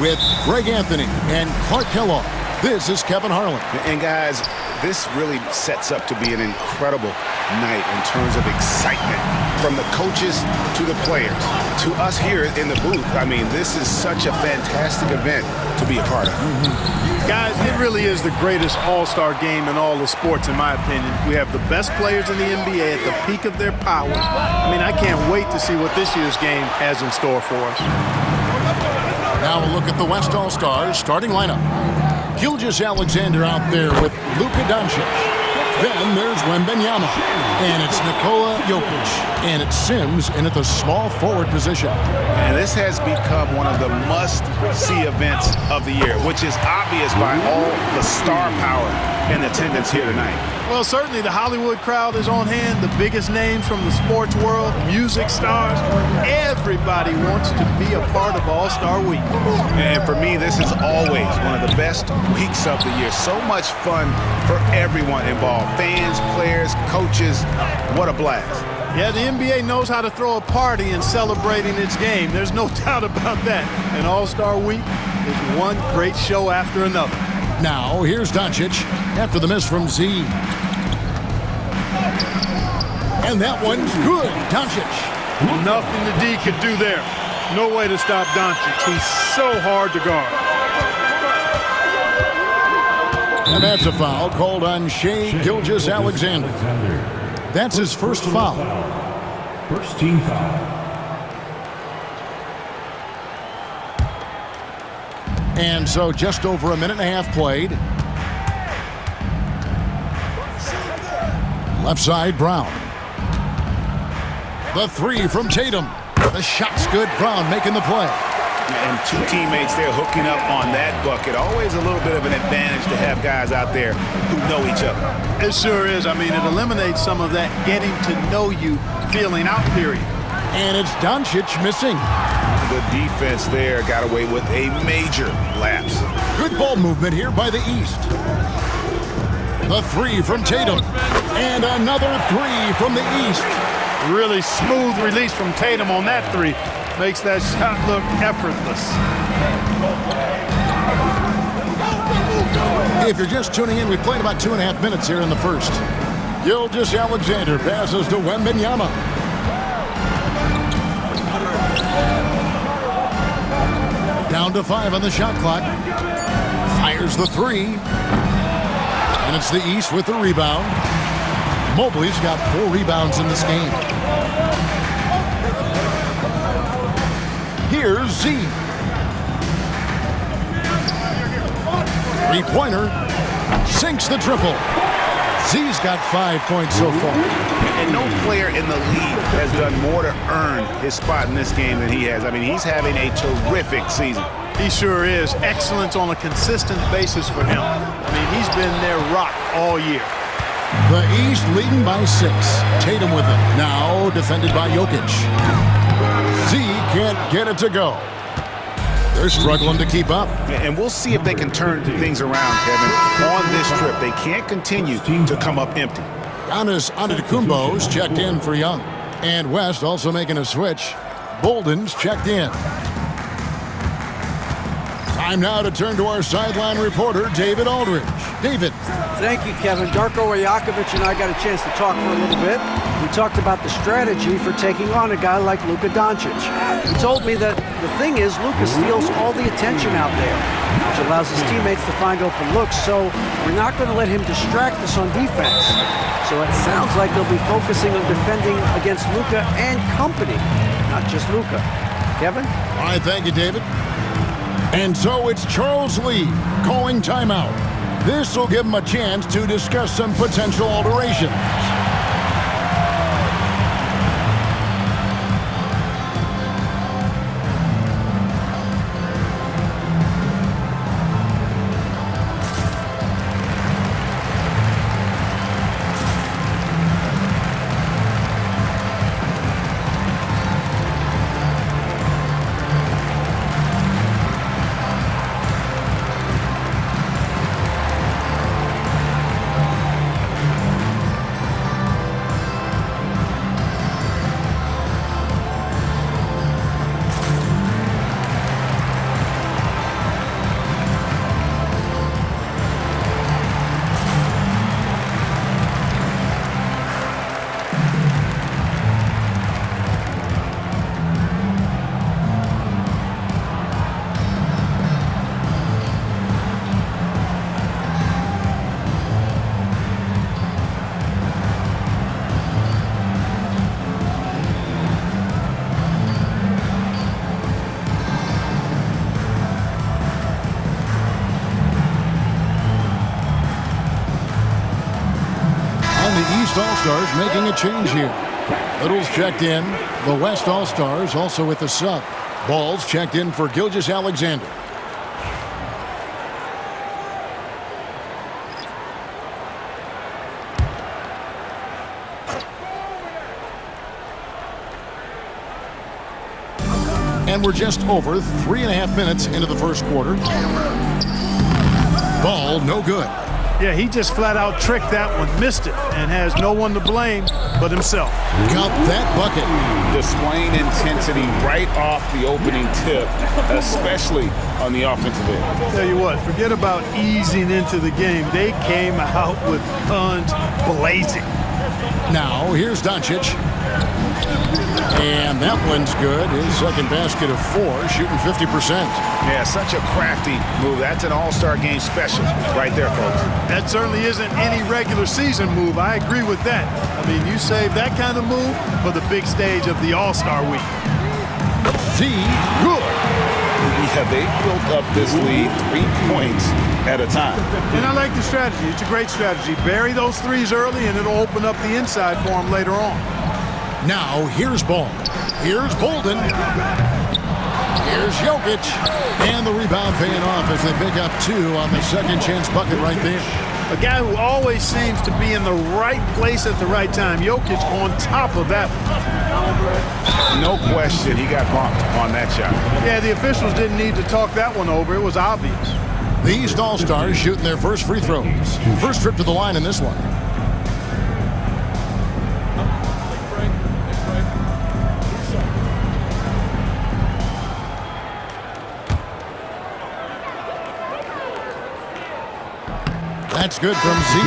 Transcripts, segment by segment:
with Greg Anthony and Clark Kellogg. This is Kevin Harlan. And guys, this really sets up to be an incredible night in terms of excitement from the coaches to the players to us here in the booth. I mean, this is such a fantastic event to be a part of. Guys, it really is the greatest all-star game in all the sports, in my opinion. We have the best players in the NBA at the peak of their powers. I mean, I can't wait to see what this year's game has in store for us. Now a look at the West All-Stars starting lineup. Gilgeous-Alexander out there with Luka Doncic. Then there's Wembanyama. And it's Nikola Jokic. And it's Sims in at the small forward position. And this has become one of the must-see events of the year, which is obvious by all the star power in attendance here tonight. Well, certainly the Hollywood crowd is on hand, the biggest names from the sports world, music stars. Everybody wants to be a part of All-Star Week. And for me, this is always one of the best weeks of the year. So much fun for everyone involved. Fans, players, coaches. What a blast. Yeah, the NBA knows how to throw a party in celebrating its game. There's no doubt about that. And All-Star Week is one great show after another. Now, here's Doncic after the miss from Z. And that one's good. Doncic. Nothing the D could do there. No way to stop Doncic. He's so hard to guard. And that's a foul called on Shai Gilgeous-Alexander. That's his first foul. First team foul. And so just over a minute and a half played. Left side, Brown. The three from Tatum. The shot's good. Brown making the play. And two teammates there hooking up on that bucket. Always a little bit of an advantage to have guys out there who know each other. It sure is. I mean, it eliminates some of that getting to know you feeling out period. And it's Doncic missing. The defense there got away with a major lapse. Good ball movement here by the East. The three from Tatum. And another three from the East. Really smooth release from Tatum on that three. Makes that shot look effortless. If you're just tuning in, we played about 2.5 minutes here in the first. Gilgeous-Alexander passes to Wembanyama. Down to 5 on the shot clock. Fires the three. And it's the East with the rebound. Mobley's got 4 rebounds in this game. Here's Z. Three-pointer. Sinks the triple. Z's got 5 points so far. And no player in the league has done more to earn his spot in this game than he has. I mean, he's having a terrific season. He sure is. Excellence on a consistent basis for him. I mean, he's been their rock all year. The East leading by 6. Tatum with it. Now defended by Jokic. Z can't get it to go. They're struggling to keep up. And we'll see if they can turn things around, Kevin. On this trip, they can't continue to come up empty. Giannis Antetokounmpo's checked in for Young. And West also making a switch. Bolden's checked in. Time now to turn to our sideline reporter, David Aldridge. David. Thank you, Kevin. Darko Rajakovic and I got a chance to talk for a little bit. We talked about the strategy for taking on a guy like Luka Doncic. He told me that the thing is Luka steals all the attention out there, which allows his teammates to find open looks, so we're not going to let him distract us on defense. So it sounds like they'll be focusing on defending against Luka and company, not just Luka. Kevin? All right, thank you, David. And so it's Charles Lee calling timeout. This will give him a chance to discuss some potential alterations. East All-Stars making a change here. Little's checked in. The West All-Stars also with the sub. Ball's checked in for Gilgeous-Alexander. And we're just over 3.5 minutes into the first quarter. Ball no good. Yeah, he just flat out tricked that one, missed it, and has no one to blame but himself. Got that bucket. Displaying intensity right off the opening tip, especially on the offensive end. Tell you what, forget about easing into the game. They came out with guns blazing. Now, here's Doncic. And that one's good. His second basket of 4, shooting 50%. Yeah, such a crafty move. That's an all-star game special right there, folks. That certainly isn't any regular season move. I agree with that. I mean, you save that kind of move for the big stage of the All-Star week. Z, good. Yeah, they built up this lead 3 points at a time. And I like the strategy. It's a great strategy. Bury those threes early, and it'll open up the inside for him later on. Now, here's Ball. Here's Bolden. Here's Jokic. And the rebound paying off as they pick up 2 on the second chance bucket right there. A guy who always seems to be in the right place at the right time. Jokic on top of that. No question, he got bumped on that shot. Yeah, the officials didn't need to talk that one over. It was obvious. The East All-Stars shooting their first free throws. First trip to the line in this one. That's good from Z.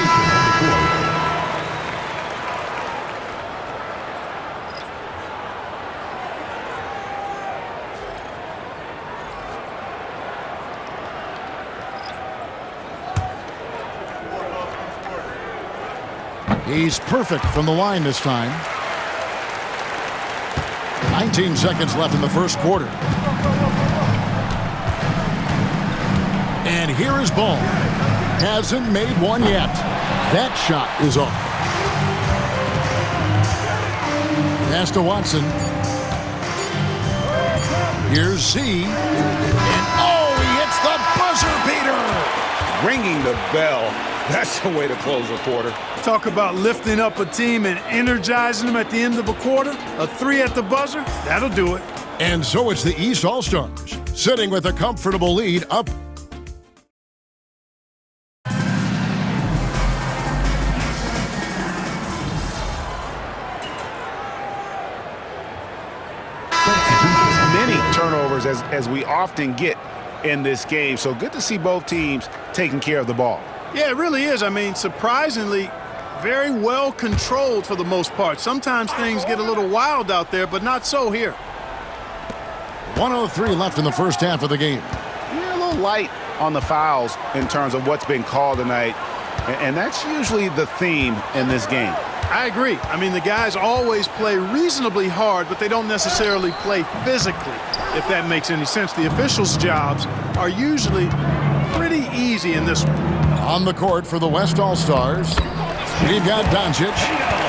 He's perfect from the line this time. 19 seconds left in the first quarter. And here is Ball. Hasn't made one yet. That shot is off. Pass to Watson. Here's Z. And oh, he hits the buzzer beater. Ringing the bell. That's the way to close a quarter. Talk about lifting up a team and energizing them at the end of a quarter. A 3 at the buzzer, that'll do it. And so it's the East All-Stars, sitting with a comfortable lead up. Many turnovers as we often get in this game. So good to see both teams taking care of the ball. Yeah, it really is. I mean, surprisingly, very well controlled for the most part. Sometimes things get a little wild out there, but not so here. 1:03 left in the first half of the game. Yeah, a little light on the fouls in terms of what's been called tonight. And that's usually the theme in this game. I agree. I mean, the guys always play reasonably hard, but they don't necessarily play physically, if that makes any sense. The officials' jobs are usually pretty easy in this one. On the court for the West All-Stars, we've got Doncic.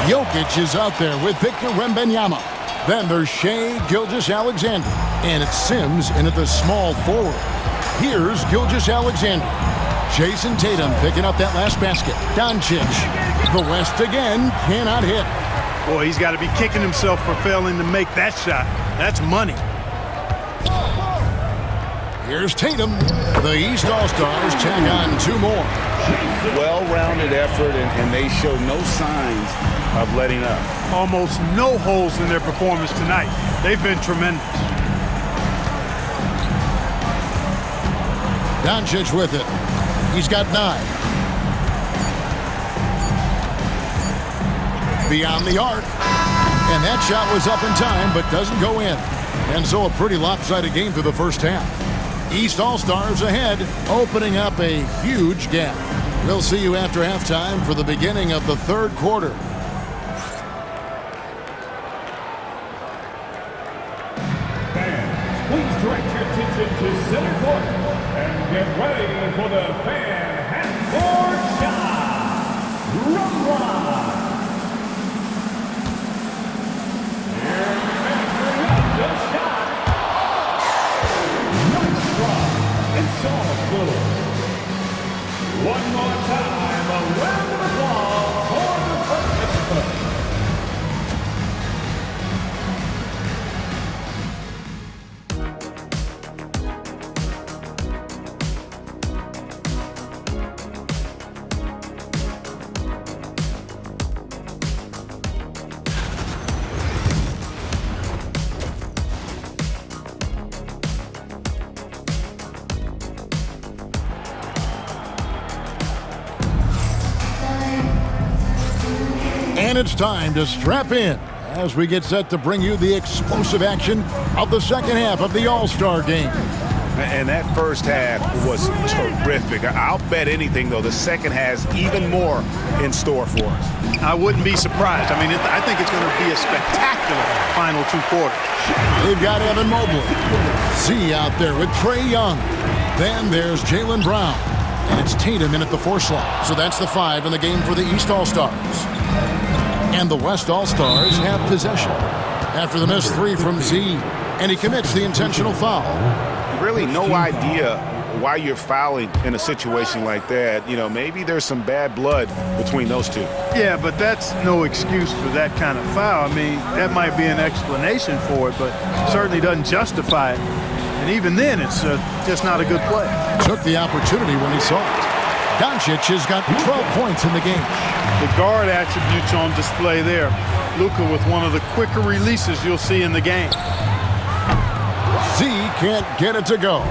Jokic is out there with Victor Wembanyama. Then there's Shai Gilgeous-Alexander. And it's Sims in at the small forward. Here's Gilgeous-Alexander. Jason Tatum picking up that last basket. Doncic. The West again cannot hit. Boy, he's got to be kicking himself for failing to make that shot. That's money. Here's Tatum. The East All-Stars check on 2 more. Well-rounded effort, and they show no signs of letting up. Almost no holes in their performance tonight. They've been tremendous. Doncic with it. He's got 9. Beyond the arc. And that shot was up in time, but doesn't go in. And so a pretty lopsided game through the first half. East All-Stars ahead, opening up a huge gap. We'll see you after halftime for the beginning of the third quarter. Fans, please direct your attention to center court and get ready for the fan half-court shot. Run line. softball. One more time, a round of applause for the participants. And it's time to strap in as we get set to bring you the explosive action of the second half of the All-Star game. And that first half was terrific. I'll bet anything, though, the second has even more in store for us. I wouldn't be surprised. I mean, I think it's going to be a spectacular final 2 quarters. They've got Evan Mobley. Z out there with Trae Young. Then there's Jaylen Brown. And it's Tatum in at the 4 slot. So that's the 5 in the game for the East All-Stars. And the West All-Stars have possession after the missed 3 from Z. And he commits the intentional foul. Really no idea why you're fouling in a situation like that. You know, maybe there's some bad blood between those two. Yeah, but that's no excuse for that kind of foul. I mean, that might be an explanation for it, but certainly doesn't justify it. And even then, it's just not a good play. Took the opportunity when he saw it. Doncic has got 12 points in the game. The guard attributes on display there. Luka with one of the quicker releases you'll see in the game. Z can't get it to go.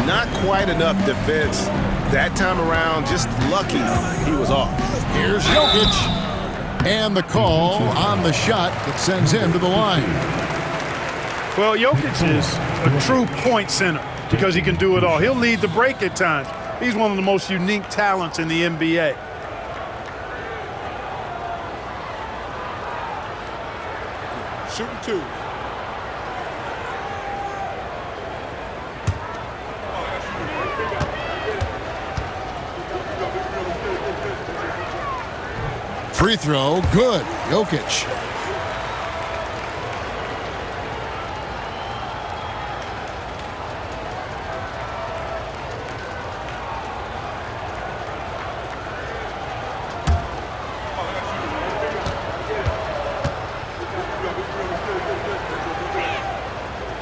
Not quite enough defense that time around. Just lucky he was off. Here's Jokic. And the call on the shot that sends him to the line. Well, Jokic is a true point center because he can do it all. He'll lead the break at times. He's one of the most unique talents in the NBA. Shooting 2. Free throw, good. Jokic.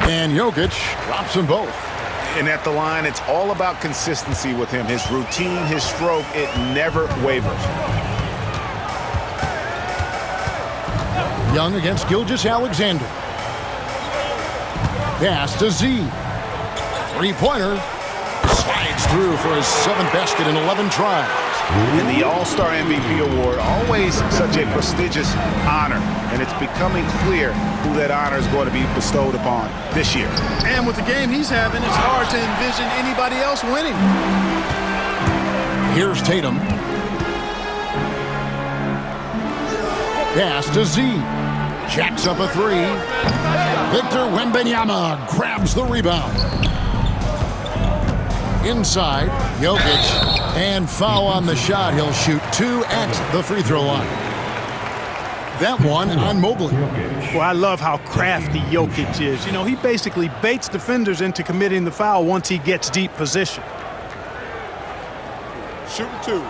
And Jokic drops them both. And at the line, it's all about consistency with him. His routine, his stroke, it never wavers. Young against Gilgeous-Alexander. Pass to Z. Three-pointer. Slides through for his 7th basket in 11 tries. And the All-Star MVP award, always such a prestigious honor. And it's becoming clear who that honor is going to be bestowed upon this year. And with the game he's having, it's hard to envision anybody else winning. Here's Tatum. Pass to Z. Jacks up a 3. Victor Wembanyama grabs the rebound. Inside, Jokic. And foul on the shot. He'll shoot 2 at the free throw line. That one on Mobley. Well, I love how crafty Jokic is. You know, he basically baits defenders into committing the foul once he gets deep position. Shooting 2.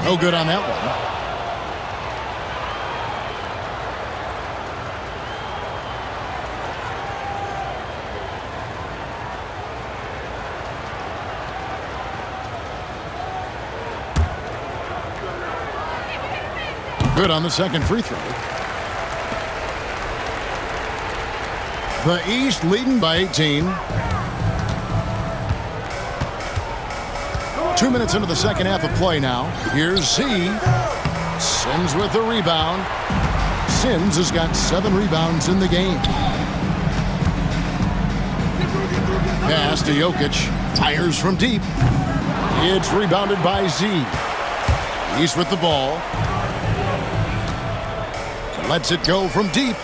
No good on that one. Good on the second free throw. The East leading by 18. 2 minutes into the second half of play now. Here's Z. Sims with the rebound. Sims has got 7 rebounds in the game. Pass to Jokic. Fires from deep. It's rebounded by Z. East with the ball. Lets it go from deep.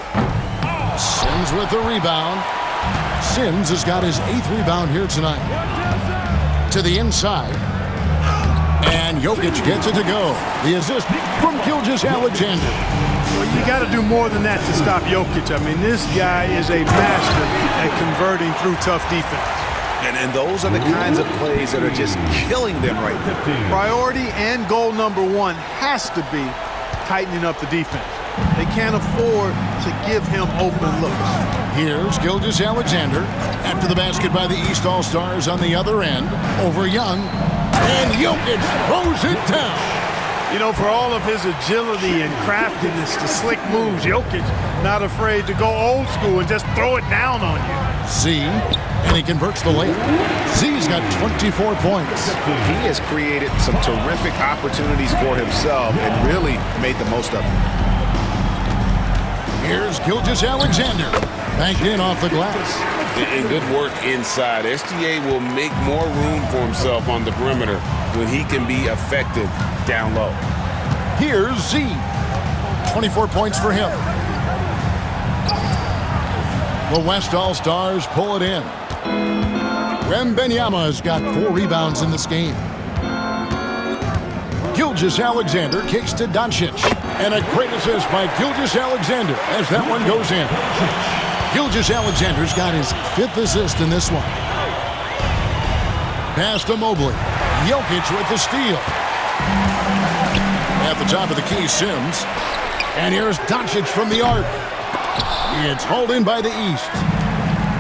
Sims with the rebound. Sims has got his 8th rebound here tonight. To the inside. And Jokic gets it to go. The assist from Gilgeous-Alexander. Well, you got to do more than that to stop Jokic. I mean, this guy is a master at converting through tough defense. And those are the kinds of plays that are just killing them right now. Priority and goal number one has to be tightening up the defense. They can't afford to give him open looks. Here's Gilgeous-Alexander after the basket by the East All-Stars on the other end over Young. And Jokic throws it down. You know, for all of his agility and craftiness, the slick moves, Jokic not afraid to go old school and just throw it down on you. Z, and he converts the layup. Z's got 24 points. He has created some terrific opportunities for himself and really made the most of them. Here's Gilgeous-Alexander, banked in off the glass. And good work inside. SGA will make more room for himself on the perimeter when he can be effective down low. Here's Z, 24 points for him. The West All-Stars pull it in. Wembanyama has got 4 rebounds in this game. Gilgeous-Alexander kicks to Doncic. And a great assist by Gilgeous-Alexander as that one goes in. Gilgeous-Alexander's got his 5th assist in this one. Pass to Mobley. Jokic with the steal. At the top of the key, Sims. And here's Doncic from the arc. It's hauled in by the East.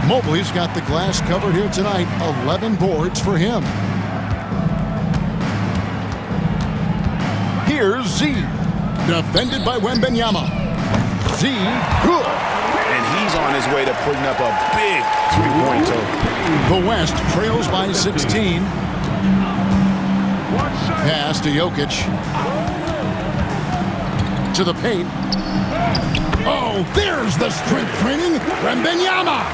Mobley's got the glass covered here tonight. 11 boards for him. Here's Z. Defended by Wembanyama. Z, good. And he's on his way to putting up a big three-point total. The West trails by 16. Pass to Jokic. To the paint. Oh, there's the strength training. Wembanyama.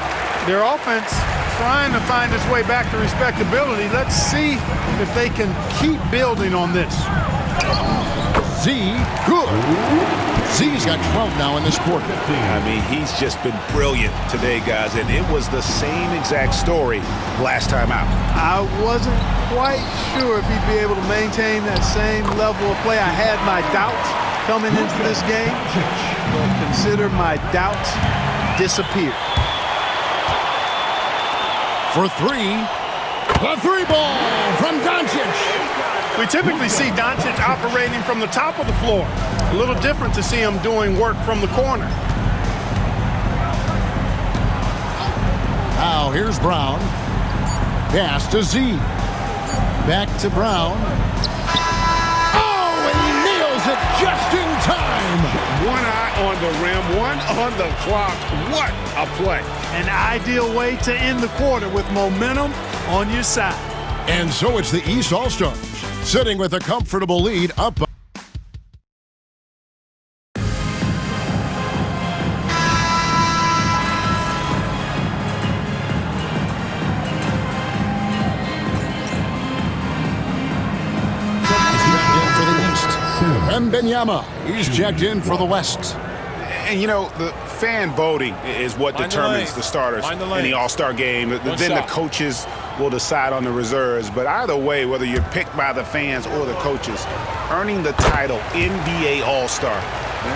Their offense trying to find its way back to respectability. Let's see if they can keep building on this. Z, good. Z's got 12 now in this quarter. I mean, he's just been brilliant today, guys, and it was the same exact story last time out. I wasn't quite sure if he'd be able to maintain that same level of play. I had my doubts coming into this game, but consider my doubts disappeared. For 3, the 3 ball from Doncic. We typically see Doncic operating from the top of the floor. A little different to see him doing work from the corner. Now here's Brown. Pass to Z. Back to Brown. Oh, and he nails it just in time. One eye on the rim, one on the clock. What a play. An ideal way to end the quarter with momentum on your side. And so it's the East All-Stars sitting with a comfortable lead up. Wembanyama, he's checked in for the West. And, you know, the fan voting is what determines the starters in the All-Star game. Then the coaches will decide on the reserves. But either way, whether you're picked by the fans or the coaches, earning the title NBA All-Star,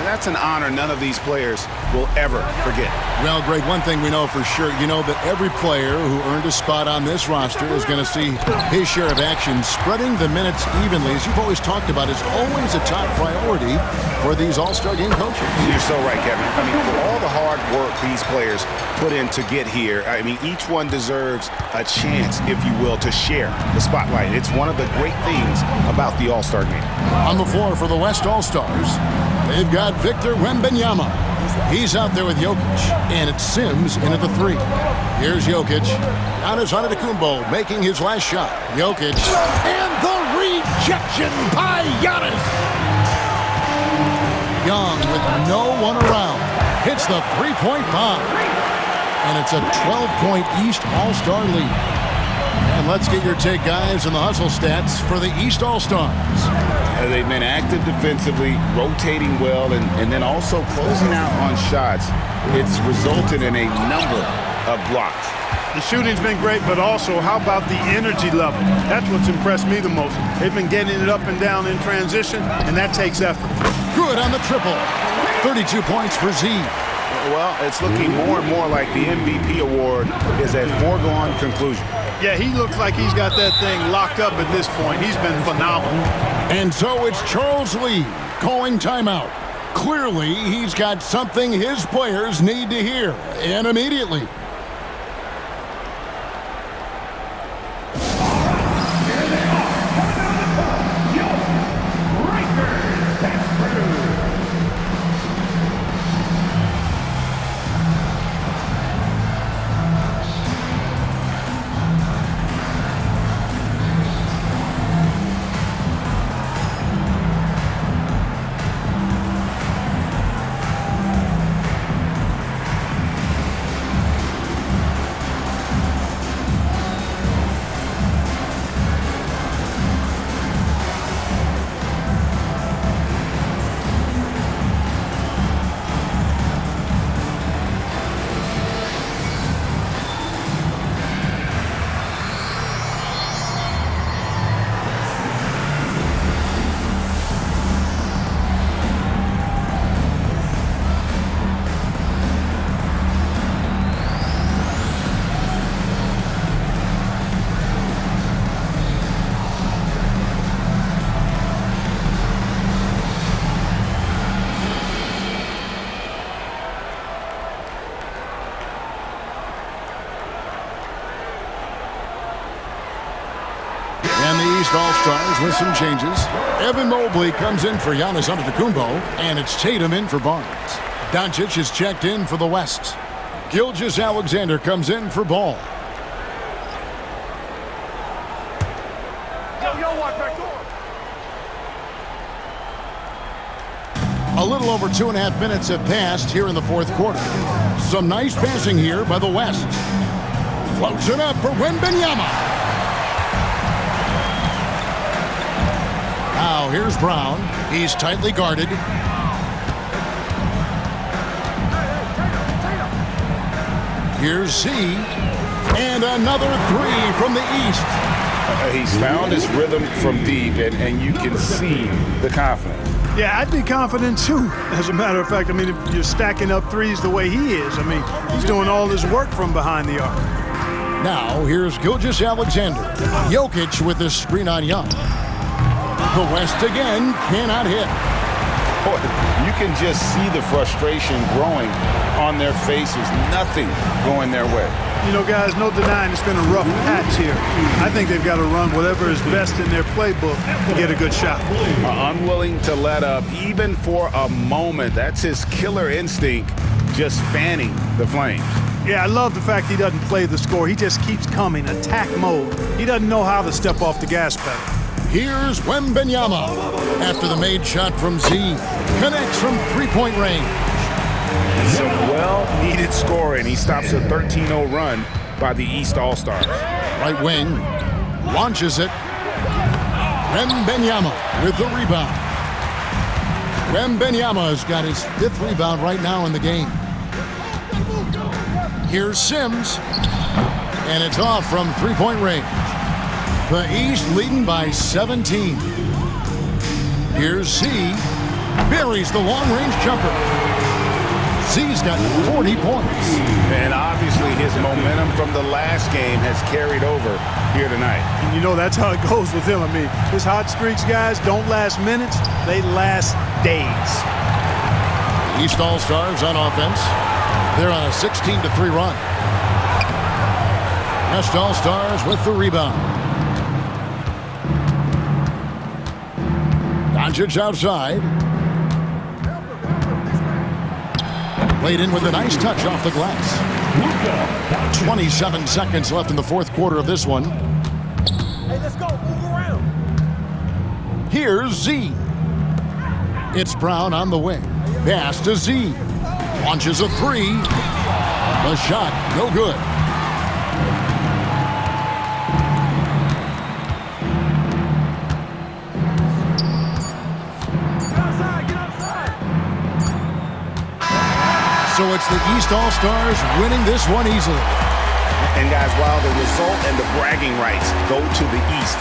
that's an honor none of these players will ever forget. Well, Greg, one thing we know for sure, you know that every player who earned a spot on this roster is going to see his share of action. Spreading the minutes evenly, as you've always talked about, is always a top priority for these All-Star game coaches. You're so right, Kevin. I mean, for all the hard work these players put in to get here, I mean, each one deserves a chance, if you will, to share the spotlight. It's one of the great things about the All-Star game. On the floor for the West All-Stars, they've got Victor Wembanyama. He's out there with Jokic, and it's Sims in at the 3. Here's Jokic. Giannis Antetokounmpo making his last shot. Jokic, and the rejection by Giannis. Young with no one around hits the 3-point bomb, and it's a 12-point East All-Star lead. And let's get your take, guys, on the hustle stats for the East All-Stars. They've been active defensively, rotating well, and then also closing out on shots. It's resulted in a number of blocks. The shooting's been great, but also how about the energy level? That's what's impressed me the most. They've been getting it up and down in transition, and that takes effort. Good on the triple. 32 points for Z. Well, it's looking more and more like the MVP award is a foregone conclusion. Yeah, he looks like he's got that thing locked up at this point. He's been phenomenal. And so it's Charles Lee calling timeout. Clearly, he's got something his players need to hear, and immediately. And the East All-Stars with some changes. Evan Mobley comes in for Giannis Antetokounmpo, and it's Tatum in for Barnes. Doncic is checked in for the West. Gilgeous-Alexander comes in for Ball. A little over 2.5 minutes have passed here in the fourth quarter. Some nice passing here by the West. Floats it up for Wembanyama. Now here's Brown. He's tightly guarded. Here's Z. And another three from the East. He's found his rhythm from deep, and you can see the confidence. Yeah, I'd be confident too. As a matter of fact, I mean, if you're stacking up threes the way he is, I mean, he's doing all his work from behind the arc. Now here's Gilgeous-Alexander. Jokic with this screen on Young. The West again cannot hit. Boy, you can just see the frustration growing on their faces. Nothing going their way. You know, guys, no denying it's been a rough patch here. I think they've got to run whatever is best in their playbook to get a good shot. Unwilling to let up even for a moment. That's his killer instinct, just fanning the flames. Yeah, I love the fact he doesn't play the score. He just keeps coming, attack mode. He doesn't know how to step off the gas pedal. Here's Wembanyama. After the made shot from Z. Connects from three-point range. Some well-needed scoring. He stops a 13-0 run by the East All-Stars. Right wing. Launches it. Wembanyama with the rebound. Wembanyama's got his 5th rebound right now in the game. Here's Sims. And it's off from three-point range. The East leading by 17. Here's Z. Buries the long-range jumper. Z's got 40 points. And obviously his momentum from the last game has carried over here tonight. And you know that's how it goes with him. I mean, his hot streaks, guys, don't last minutes. They last days. East All-Stars on offense. They're on a 16-3 run. West All-Stars with the rebound. Doncic outside. Played in with a nice touch off the glass. 27 seconds left in the fourth quarter of this one. Hey, let's go. Move around. Here's Z. It's Brown on the wing. Pass to Z. Launches a three. The shot, no good. So it's the East All-Stars winning this one easily. And guys, while the result and the bragging rights go to the East,